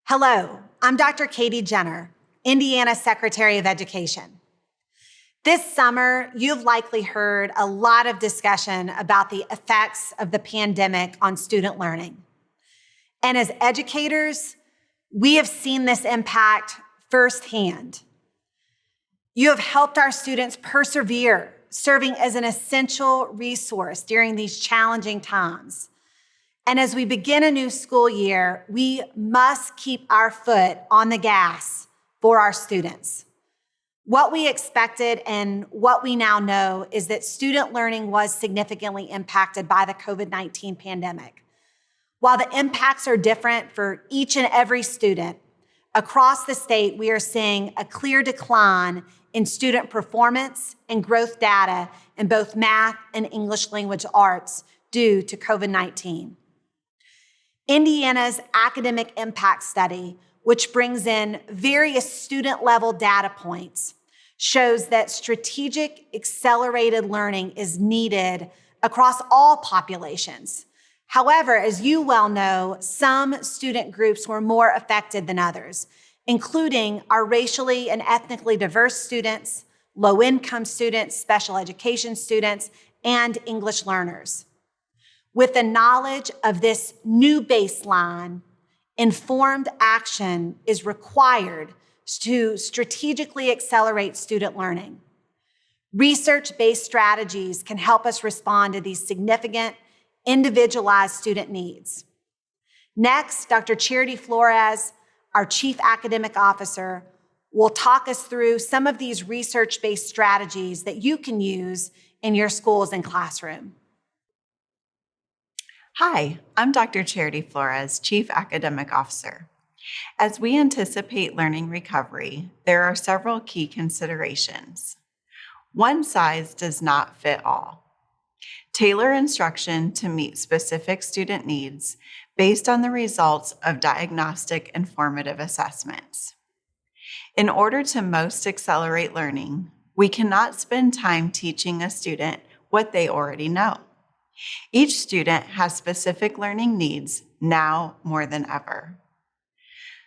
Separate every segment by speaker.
Speaker 1: Hello, I'm Dr. Katie Jenner, Indiana Secretary of Education. This summer, you've likely heard a lot of discussion about the effects of the pandemic on student learning. And as educators, we have seen this impact firsthand. You have helped our students persevere, serving as an essential resource during these challenging times. And as we begin a new school year, we must keep our foot on the gas for our students. What we expected and what we now know is that student learning was significantly impacted by the COVID-19 pandemic. While the impacts are different for each and every student, across the state, we are seeing a clear decline in student performance and growth data in both math and English language arts due to COVID-19. Indiana's Academic Impact Study, which brings in various student-level data points, shows that strategic accelerated learning is needed across all populations. However, as you well know, some student groups were more affected than others, including our racially and ethnically diverse students, low-income students, special education students, and English learners. With the knowledge of this new baseline, informed action is required to strategically accelerate student learning. Research-based strategies can help us respond to these significant, individualized student needs. Next, Dr. Charity Flores, our Chief Academic Officer, will talk us through some of these research-based strategies that you can use in your schools and classroom.
Speaker 2: Hi, I'm Dr. Charity Flores, Chief Academic Officer. As we anticipate learning recovery, there are several key considerations. One size does not fit all. Tailor instruction to meet specific student needs based on the results of diagnostic and formative assessments. In order to most accelerate learning, we cannot spend time teaching a student what they already know. Each student has specific learning needs now more than ever.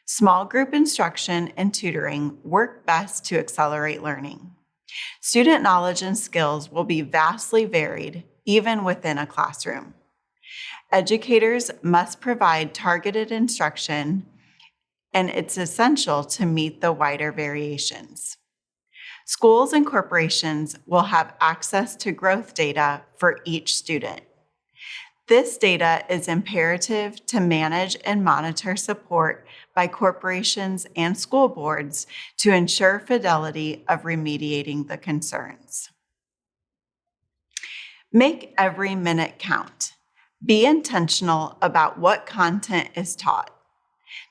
Speaker 2: Small group instruction and tutoring work best to accelerate learning. Student knowledge and skills will be vastly varied even within a classroom. Educators must provide targeted instruction, and it's essential to meet the wider variations. Schools and corporations will have access to growth data for each student. This data is imperative to manage and monitor support by corporations and school boards to ensure fidelity of remediating the concerns. Make every minute count. Be intentional about what content is taught.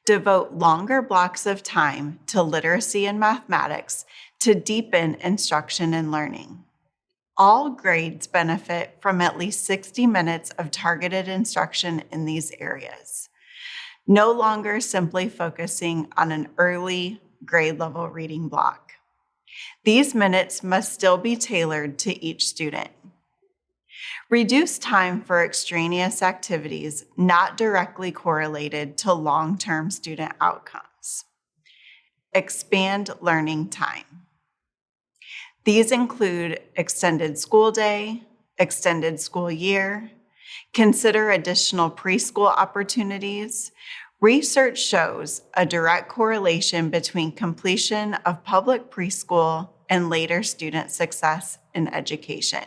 Speaker 2: Devote longer blocks of time to literacy and mathematics to deepen instruction and learning. All grades benefit from at least 60 minutes of targeted instruction in these areas, no longer simply focusing on an early grade level reading block. These minutes must still be tailored to each student. Reduce time for extraneous activities not directly correlated to long-term student outcomes. Expand learning time. These include extended school day, extended school year, consider additional preschool opportunities. Research shows a direct correlation between completion of public preschool and later student success in education.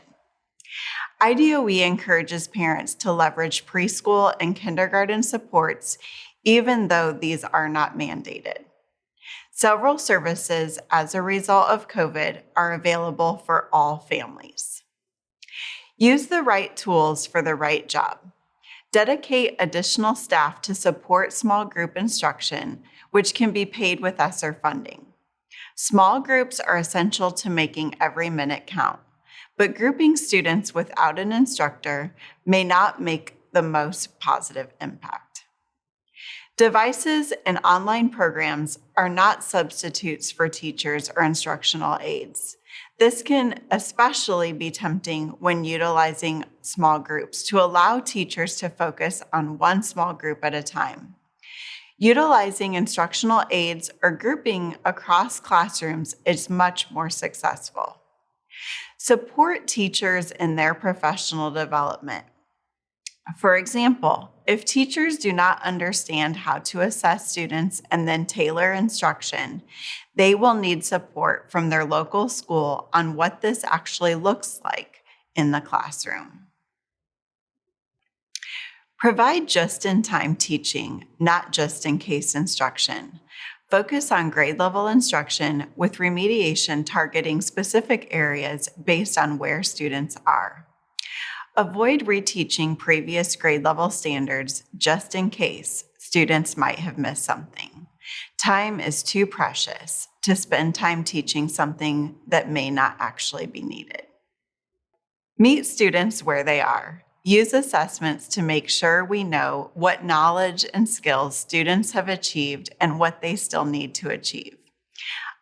Speaker 2: IDOE encourages parents to leverage preschool and kindergarten supports, even though these are not mandated. Several services as a result of COVID are available for all families. Use the right tools for the right job. Dedicate additional staff to support small group instruction, which can be paid with ESSER funding. Small groups are essential to making every minute count, but grouping students without an instructor may not make the most positive impact. Devices and online programs are not substitutes for teachers or instructional aides. This can especially be tempting when utilizing small groups to allow teachers to focus on one small group at a time. Utilizing instructional aids or grouping across classrooms is much more successful. Support teachers in their professional development. For example, if teachers do not understand how to assess students and then tailor instruction, they will need support from their local school on what this actually looks like in the classroom. Provide just-in-time teaching, not just-in-case instruction. Focus on grade level instruction with remediation targeting specific areas based on where students are. Avoid reteaching previous grade level standards just in case students might have missed something. Time is too precious to spend time teaching something that may not actually be needed. Meet students where they are. Use assessments to make sure we know what knowledge and skills students have achieved and what they still need to achieve.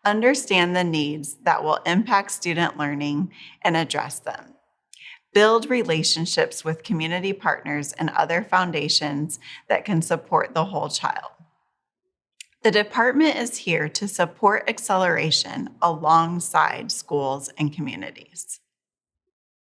Speaker 2: Understand the needs that will impact student learning and address them. Build relationships with community partners and other foundations that can support the whole child. The department is here to support acceleration alongside schools and communities.